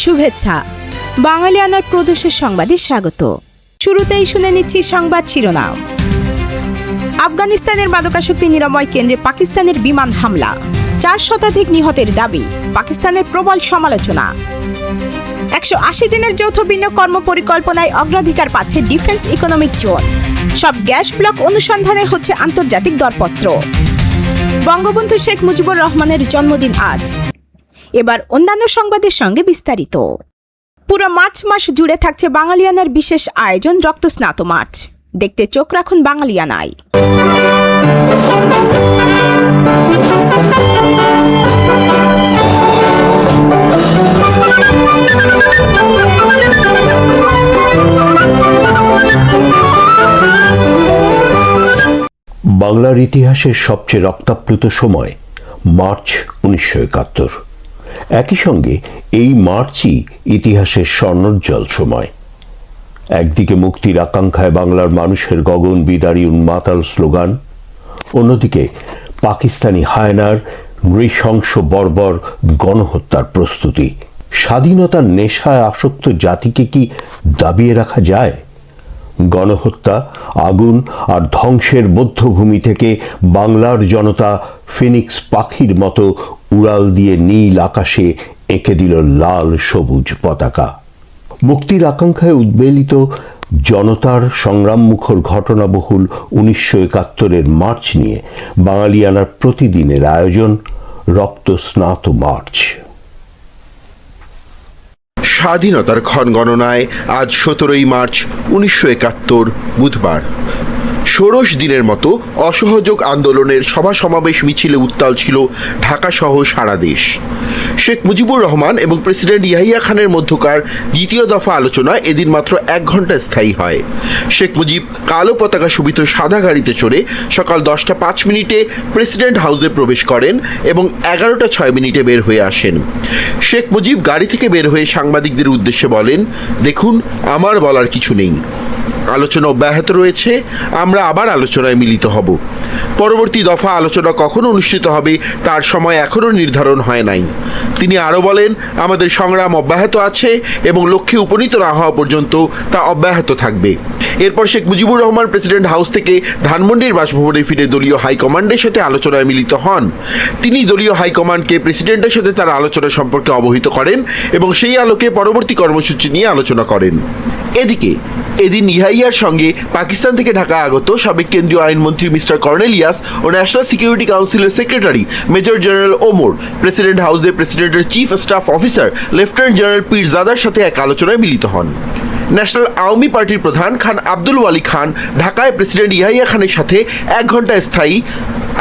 শুভেচ্ছা। বাঙালিয়ানার প্রদেশের সংবাদে স্বাগত। শুরুতেই শুনে নিচ্ছি সংবাদ শিরোনাম। আফগানিস্তানের মাদকাসক্তি নিরাময় কেন্দ্রে পাকিস্তানের বিমান হামলা, 4 শতাধিক নিহতের দাবি, পাকিস্তানের প্রবল সমালোচনা। 180 দিনের যৌথ বিনিয়োগ কর্মপরিকল্পনায় অগ্রাধিকার পাচ্ছে ডিফেন্স ইকোনমিক জোন। সব গ্যাস ব্লক অনুসন্ধানে হচ্ছে আন্তর্জাতিক দরপত্র। বঙ্গবন্ধু শেখ মুজিবুর রহমানের জন্মদিন আজ। এবার অন্যান্য সংবাদের সঙ্গে বিস্তারিত। পুরো মার্চ মাস জুড়ে থাকছে বাঙালিয়ানার বিশেষ আয়োজন রক্তস্নাত মার্চ। দেখতে চোখ রাখুন বাঙালিয়ানায়। বাংলার ইতিহাসের সবচেয়ে রক্তাপ্লুত সময় মার্চ 1971। একই সঙ্গে এই মার্চই ইতিহাসের স্বর্ণোজ্জ্বল সময়। একদিকে মুক্তির আকাঙ্ক্ষায় বাংলার মানুষের গগন বিদারী উন্মাতাল স্লোগান, অন্যদিকে পাকিস্তানি হায়নার নৃশংস বর্বর গণহত্যার প্রস্তুতি। স্বাধীনতার নেশায় আসক্ত জাতিকে কি দাবিয়ে রাখা যায়? গণহত্যা, আগুন আর ধ্বংসের বধ্যভূমি থেকে বাংলার জনতা ফিনিক্স পাখির মতো উড়াল দিয়ে নীল আকাশে এঁকে দিল লাল সবুজ পতাকা। মুক্তির আকাঙ্ক্ষায় উদ্বেলিত জনতার সংগ্রামমুখর ঘটনাবহুল 1971-এর মার্চ নিয়ে বাঙালিয়ানার প্রতিদিনের আয়োজন রক্তস্নাত মার্চ। স্বাধীনতার ক্ষণগণনায় আজ 17ই মার্চ 1971 বুধবার। ষোড়শ দিনের মতো অসহযোগ আন্দোলনের সভা সমাবেশ মিছিলে উত্তাল ছিল ঢাকা সহ সারা দেশ। শেখ মুজিবুর রহমান এবং প্রেসিডেন্ট ইয়াহিয়া খানের মধ্যকার দ্বিতীয় দফা আলোচনা এদিন মাত্র 1 ঘন্টা স্থায়ী হয়। শেখ মুজিব কালো পতাকা শোভিত সাদা গাড়িতে চড়ে সকাল 10টা 5 মিনিটে প্রেসিডেন্ট হাউসে প্রবেশ করেন এবং 11টা 6 মিনিটে বের হয়ে আসেন। শেখ মুজিব গাড়ি থেকে বের হয়ে সাংবাদিকদের উদ্দেশ্যে বলেন, দেখুন, আমার বলার কিছু নেই, আলোচনা অব্যাহত রয়েছে, আমরা আবার আলোচনায় মিলিত হব। পরবর্তী দফা আলোচনা কখন অনুষ্ঠিত হবে তার সময় এখনও নির্ধারণ হয় নাই। তিনি আরও বলেন, আমাদের সংগ্রাম অব্যাহত আছে এবং লক্ষ্যে উপনীত না হওয়া পর্যন্ত তা অব্যাহত থাকবে। এরপর শেখ মুজিবুর রহমান প্রেসিডেন্ট হাউস থেকে ধানমন্ডির বাসভবনে ফিরে দলীয় হাইকমান্ডের সাথে আলোচনায় মিলিত হন। তিনি দলীয় হাইকমান্ডকে প্রেসিডেন্টের সাথে তার আলোচনা সম্পর্কে অবহিত করেন এবং সেই আলোকে পরবর্তী কর্মসূচি নিয়ে আলোচনা করেন। এদিকে এদিন ইয়াহিয়ার সঙ্গে পাকিস্তান থেকে ঢাকা আগত সাবেক কেন্দ্রীয় আইনমন্ত্রী মিস্টার কর্নেলিয়াস ও ন্যাশনাল সিকিউরিটি কাউন্সিলের secretary major general Omar president হাউসে প্রেসিডেন্টের chief staff officer lieutenant general পীরজাদার সাথে এক আলোচনায় মিলিত হন। ন্যাশনাল আওয়ামী পার্টির প্রধান খান আব্দুল ওয়ালি খান ঢাকায় প্রেসিডেন্ট ইয়াহিয়া খানের সাথে 1 ঘন্টা স্থায়ী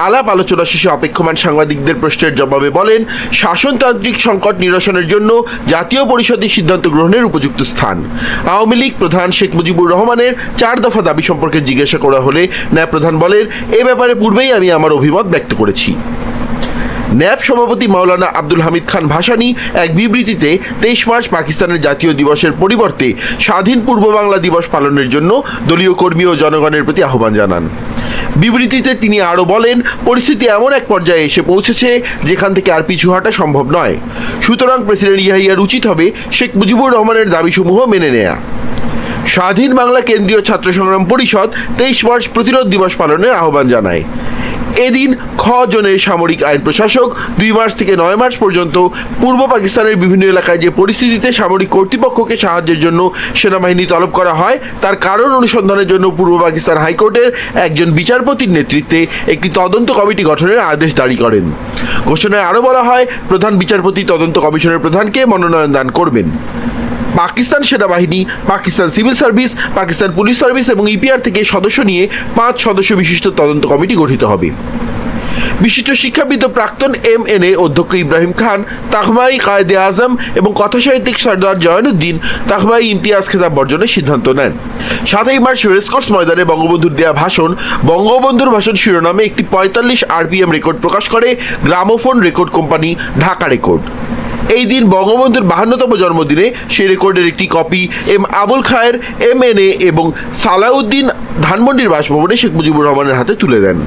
আলাপ আলোচনা শেষে অপেক্ষমান সাংবাদিকদের প্রশ্নের জবাবে বলেন, শাসনতান্ত্রিক সংকট নিরসনের জন্য জাতীয় পরিষদের সিদ্ধান্ত গ্রহণের উপযুক্ত স্থান। আওয়ামী লীগ প্রধান শেখ মুজিবুর রহমানের 4 দফা দাবি সম্পর্কে জিজ্ঞাসা করা হলে ন্যাপ প্রধান বলেন, এ ব্যাপারে পূর্বেই আমি আমার অভিমত ব্যক্ত করেছি। ন্যাপ সভাপতি মাওলানা আব্দুল হামিদ খান ভাসানী এক বিবৃতিতে 23 মার্চ পাকিস্তানের জাতীয় দিবসের পরিবর্তে স্বাধীন পূর্ব বাংলা দিবস পালনের জন্য দলীয় কর্মী ও জনগণের প্রতি আহ্বান জানান। বিবৃতিতে তিনি আরও বলেন, পরিস্থিতি এমন এক পর্যায়ে এসে পৌঁছেছে যেখান থেকে আর পিছু হটা সম্ভব নয়। সুতরাং প্রেসিডেন্ট ইয়াহিয়ার উচিত হবে শেখ মুজিবুর রহমানের দাবিসমূহ মেনে নেয়া। স্বাধীন বাংলা কেন্দ্রীয় ছাত্র সংগ্রাম পরিষদ 23 মার্চ প্রতিরোধ দিবস পালনের আহ্বান জানায়। এদিন খ জনের সামরিক আইন প্রশাসক 2 মার্চ থেকে 9 মার্চ পর্যন্ত পূর্ব পাকিস্তানের বিভিন্ন এলাকায় যে পরিস্থিতিতে সামরিক কর্তৃপক্ষকে সাহায্যের জন্য সেনাবাহিনী তলব করা হয় তার কারণ অনুসন্ধানের জন্য পূর্ব পাকিস্তান হাইকোর্টের একজন বিচারপতির নেতৃত্বে একটি তদন্ত কমিটি গঠনের আদেশ জারি করেন। ঘোষণায় আরও বলা হয়, প্রধান বিচারপতি তদন্ত কমিশনের প্রধানকে মনোনয়ন দান করবেন। পাকিস্তান সেনাবাহিনী, Pakistan civil service, Pakistan police service এবং ইপিআর থেকে সদস্য নিয়ে 5 সদস্য বিশিষ্ট তদন্ত কমিটি গঠিত হবে। বিশিষ্ট শিক্ষাবিদ ও প্রাক্তন MNA অধ্যক্ষ ইব্রাহিম খান তাকমাই কায়েদে আজম এবং কথাসাহিত্যিক সর্দার জয়নুদ্দিন তাকমাই ইমতিয়াজ খেতাব বর্জনের সিদ্ধান্ত নেন। 7 মার্চ রেসকোর্স ময়দানে বঙ্গবন্ধুর দেয়া ভাষণ, বঙ্গবন্ধুর ভাষণ শিরোনামে একটি 45 RPM রেকর্ড প্রকাশ করে gramophone record company Dhaka record. এই দিন বঙ্গবন্ধুর 52তম জন্মদিনে সেই রেকর্ডের একটি কপি আবুল খায়ের MNA এবং সালাউদ্দিন ধানমন্ডির বাসভবনে শেখ মুজিবুর রহমানের হাতে তুলে দেন।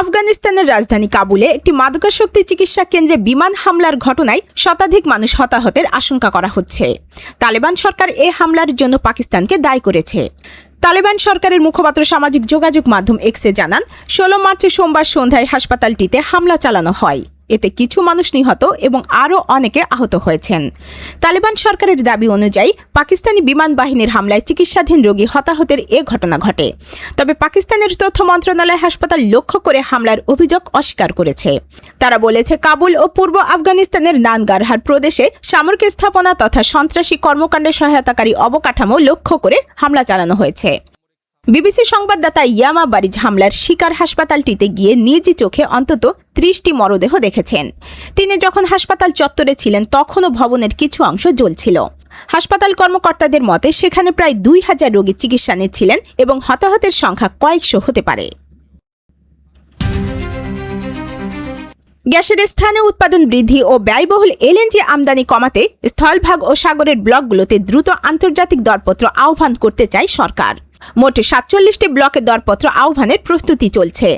আফগানিস্তানের রাজধানী কাবুলে একটি মাদকাসক্তি চিকিৎসা কেন্দ্রে বিমান হামলার ঘটনায় শতাধিক মানুষ হতাহতের আশঙ্কা করা হচ্ছে। তালেবান সরকার এ হামলার জন্য পাকিস্তানকে দায়ী করেছে। তালেবান সরকারের মুখপাত্র সামাজিক যোগাযোগ মাধ্যম এক্সে জানান, 16 মার্চে সোমবার সন্ধ্যায় হাসপাতালটিতে হামলা চালানো হয়। এতে কিছু মানুষ নিহত এবং আরও অনেকে আহত হয়েছেন। তালেবান সরকারের দাবি অনুযায়ী পাকিস্তানি বিমান বাহিনীর হামলায় চিকিৎসাধীন রোগী হতাহতের এ ঘটনা ঘটে। তবে পাকিস্তানের তথ্য মন্ত্রণালয় হাসপাতাল লক্ষ্য করে হামলার অভিযোগ অস্বীকার করেছে। তারা বলেছে, কাবুল ও পূর্ব আফগানিস্তানের নানগারহার প্রদেশে সামরিক স্থাপনা তথা সন্ত্রাসী কর্মকাণ্ডে সহায়তাকারী অবকাঠামো লক্ষ্য করে হামলা চালানো হয়েছে। বিবিসি সংবাদদাতা ইয়ামা বারিজ হামলার শিকার হাসপাতালটিতে গিয়ে নিজ চোখে অন্তত 30টি মরদেহ দেখেছেন। তিনি যখন হাসপাতাল চত্বরে ছিলেন তখনও ভবনের কিছু অংশ জ্বলছিল। হাসপাতাল কর্মকর্তাদের মতে সেখানে প্রায় 2000 রোগী চিকিৎসা নিচ্ছিলেন এবং হতাহতের সংখ্যা কয়েকশো হতে পারে। গ্যাসের স্থানীয় উৎপাদন বৃদ্ধি ও ব্যয়বহুল এলএনজি আমদানি কমাতে স্থলভাগ ও সাগরের ব্লকগুলোতে দ্রুত আন্তর্জাতিক দরপত্র আহ্বান করতে চায় সরকার। মোট 47টি ব্লকে দরপত্র আহ্বানের প্রস্তুতি চলছে।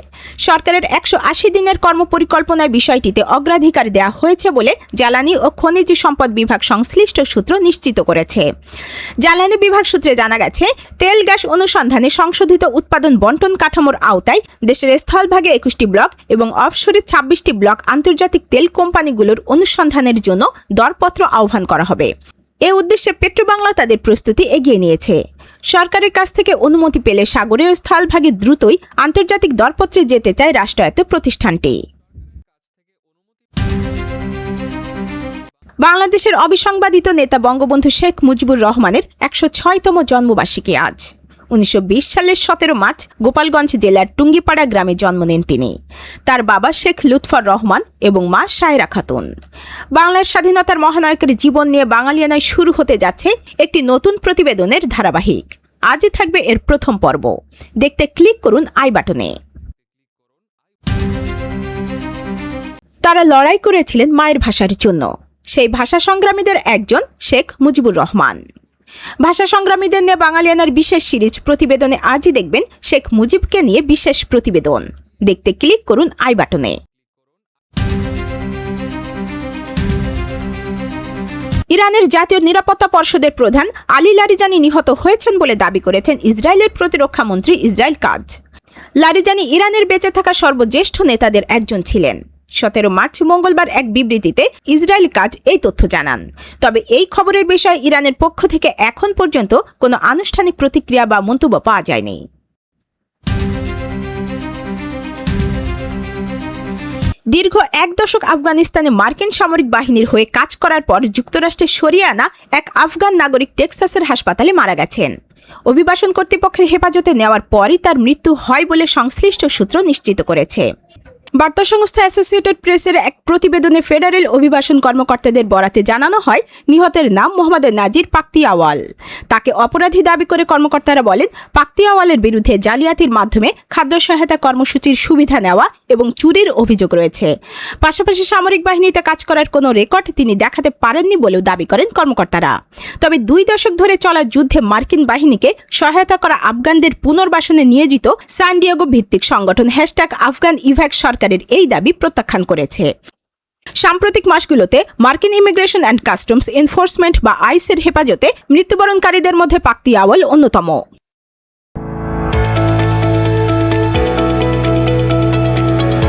সরকারের 180 দিনের কর্মপরিকল্পনার বিষয়টিতে অগ্রাধিকার দেওয়া হয়েছে বলে জ্বালানি ও খনিজ সম্পদ বিভাগ সংশ্লিষ্ট সূত্র নিশ্চিত করেছে। জ্বালানি বিভাগ সূত্রে জানা গেছে, তেল গ্যাস অনুসন্ধানে সংশোধিত উৎপাদন বন্টন কাঠামোর আওতায় দেশের স্থলভাগে 21টি ব্লক এবং অফশোরে 26টি ব্লক আন্তর্জাতিক তেল কোম্পানিগুলোর অনুসন্ধানের জন্য দরপত্র আহ্বান করা হবে। এ উদ্দেশ্যে পেট্রোবাংলা তাদের প্রস্তুতি এগিয়ে নিয়েছে। সরকারের কাছ থেকে অনুমতি পেলে সাগরে ও স্থলভাগে দ্রুতই আন্তর্জাতিক দরপত্রে যেতে চায় রাষ্ট্রায়ত্ত প্রতিষ্ঠানটি। বাংলাদেশের অবিসংবাদিত নেতা বঙ্গবন্ধু শেখ মুজিবুর রহমানের 106তম জন্মবার্ষিকী আজ। 1920 সালের 17 মার্চ গোপালগঞ্জ জেলার টুঙ্গিপাড়া গ্রামে জন্ম নেন তিনি। তার বাবা শেখ লুৎফর রহমান এবং মা সায়রা খাতুন। বাংলার স্বাধীনতার মহানায়কের জীবন নিয়ে বাঙালিয়ানায় শুরু হতে যাচ্ছে একটি নতুন প্রতিবেদনের ধারাবাহিক। আজই থাকবে এর প্রথম পর্ব। দেখতে ক্লিক করুন আই বাটনে। তারা লড়াই করেছিলেন মায়ের ভাষার জন্য। সেই ভাষা সংগ্রামীদের একজন শেখ মুজিবুর রহমান। ভাষা সংগ্রামীদের নিয়ে বাঙালিয়ানার বিশেষ সিরিজ প্রতিবেদনে আজই দেখবেন শেখ মুজিবকে নিয়ে বিশেষ প্রতিবেদন। দেখতে ক্লিক করুন আই বাটনে। ইরানের জাতীয় নিরাপত্তা পর্ষদের প্রধান আলী লারিজানি নিহত হয়েছেন বলে দাবি করেছেন ইসরায়েলের প্রতিরক্ষা মন্ত্রী ইসরায়েল কাজ। লারিজানি ইরানের বেঁচে থাকা সর্বজ্যেষ্ঠ নেতাদের একজন ছিলেন। 17 মার্চ মঙ্গলবার এক বিবৃতিতে ইসরায়েল কাজ এই তথ্য জানান। তবে এই খবরের বিষয়ে ইরানের পক্ষ থেকে এখন পর্যন্ত কোনো আনুষ্ঠানিক প্রতিক্রিয়া বা মন্তব্য পাওয়া যায়নি। দীর্ঘ 1 দশক আফগানিস্তানে মার্কিন সামরিক বাহিনীর হয়ে কাজ করার পর যুক্তরাষ্ট্রে সরিয়ে আনা এক আফগান নাগরিক টেক্সাসের হাসপাতালে মারা গেছেন। অভিবাসন কর্তৃপক্ষের হেফাজতে নেওয়ার পরই তার মৃত্যু হয় বলে সংশ্লিষ্ট সূত্র নিশ্চিত করেছে। বার্তা সংস্থা অ্যাসোসিয়েটেড প্রেসের এক প্রতিবেদনে ফেডারেল অভিবাসন কর্মকর্তাদের বরাতে জানানো হয়, নিহতের নাম মোহাম্মদ নাজির পাক্তিয়াওয়াল। তাকে অপরাধী দাবি করে কর্মকর্তারা বলেন, পাক্তিয়াওয়ালের বিরুদ্ধে জালিয়াতির মাধ্যমে খাদ্য সহায়তা কর্মসূচির সুবিধা নেওয়া এবং চুরির অভিযোগ রয়েছে। পাশাপাশি সামরিক বাহিনীতে কাজ করার কোনো রেকর্ড তিনি দেখাতে পারেননি বলেও দাবি করেন কর্মকর্তারা। তবে 2 দশক ধরে চলা যুদ্ধে মার্কিন বাহিনীকে সহায়তা করা আফগানদের পুনর্বাসনে নিয়োজিত সান ডিয়েগো ভিত্তিক সংগঠন #আফগান ইভ্যাক সরকারের এই দাবি প্রত্যাখ্যান করেছে। সাম্প্রতিক মাসগুলোতে মার্কিন ইমিগ্রেশন অ্যান্ড কাস্টমস এনফোর্সমেন্ট বা আইসের হেফাজতে মৃত্যুবরণকারীদের মধ্যে পাক্তিয়াওয়াল অন্যতম।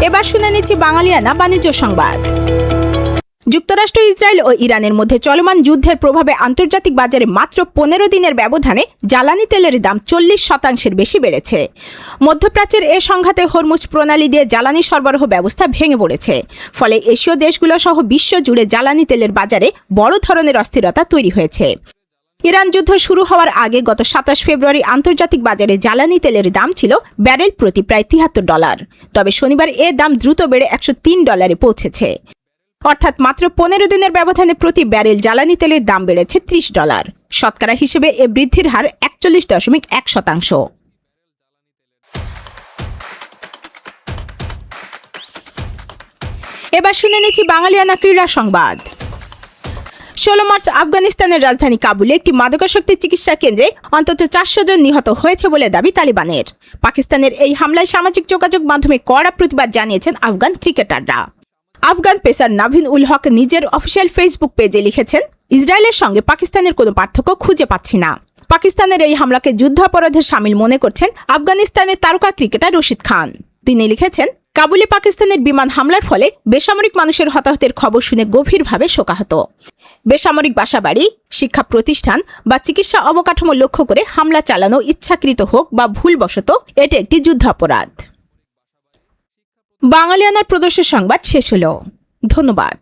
এবার শুনে নিচ্ছি বাঙালিয়ানা বাণিজ্য সংবাদ। যুক্তরাষ্ট্র, ইসরায়েল ও ইরানের মধ্যে চলমান যুদ্ধের প্রভাবে আন্তর্জাতিক বাজারে মাত্র 15 দিনের ব্যবধানে জ্বালানি তেলের দাম 40% বেশি বেড়েছে। মধ্যপ্রাচ্যের এ সংঘাতে হরমুজ প্রণালী দিয়ে জ্বালানি সরবরাহ ব্যবস্থা ভেঙে পড়েছে। ফলে এশীয় দেশগুলো সহ বিশ্ব জুড়ে জ্বালানি তেলের বাজারে বড় ধরনের অস্থিরতা তৈরি হয়েছে। ইরান যুদ্ধ শুরু হওয়ার আগে গত 27 ফেব্রুয়ারি আন্তর্জাতিক বাজারে জ্বালানি তেলের দাম ছিল ব্যারেল প্রতি প্রায় $73। তবে শনিবার এ দাম দ্রুত বেড়ে $103 পৌঁছেছে। অর্থাৎ মাত্র 15 দিনের ব্যবধানে প্রতি ব্যারেল জ্বালানি তেলের দাম বেড়েছে $30। শতকরা হিসেবে এ বৃদ্ধির হার 41.1%। এবার শুনে নিচ্ছি বাঙালিয়ানা ক্রীড়া সংবাদ। 16 মার্চ আফগানিস্তানের রাজধানী কাবুলে একটি মাদকাসক্তি চিকিৎসা কেন্দ্রে অন্তত 400 জন নিহত হয়েছে বলে দাবি তালিবানের। পাকিস্তানের এই হামলায় সামাজিক যোগাযোগ মাধ্যমে কড়া প্রতিবাদ জানিয়েছেন আফগান ক্রিকেটাররা। আফগান পেসার নাভিন উল হক নিজের অফিসিয়াল ফেসবুক পেজে লিখেছেন, ইসরায়েলের সঙ্গে পাকিস্তানের কোনো পার্থক্য খুঁজে পাচ্ছি না। পাকিস্তানের এই হামলাকে যুদ্ধাপরাধের শামিল মনে করছেন আফগানিস্তানের তারকা ক্রিকেটার রশিদ খান। তিনি লিখেছেন, কাবুলে পাকিস্তানের বিমান হামলার ফলে বেসামরিক মানুষের হতাহতের খবর শুনে গভীরভাবে শোকাহত। বেসামরিক বাসাবাড়ি, শিক্ষা প্রতিষ্ঠান বা চিকিৎসা অবকাঠামো লক্ষ্য করে হামলা চালানো ইচ্ছাকৃত হোক বা ভুলবশত এটি একটি যুদ্ধাপরাধ। বাঙালিয়ানার প্রদর্শন সংবাদ শেষ হলো। ধন্যবাদ।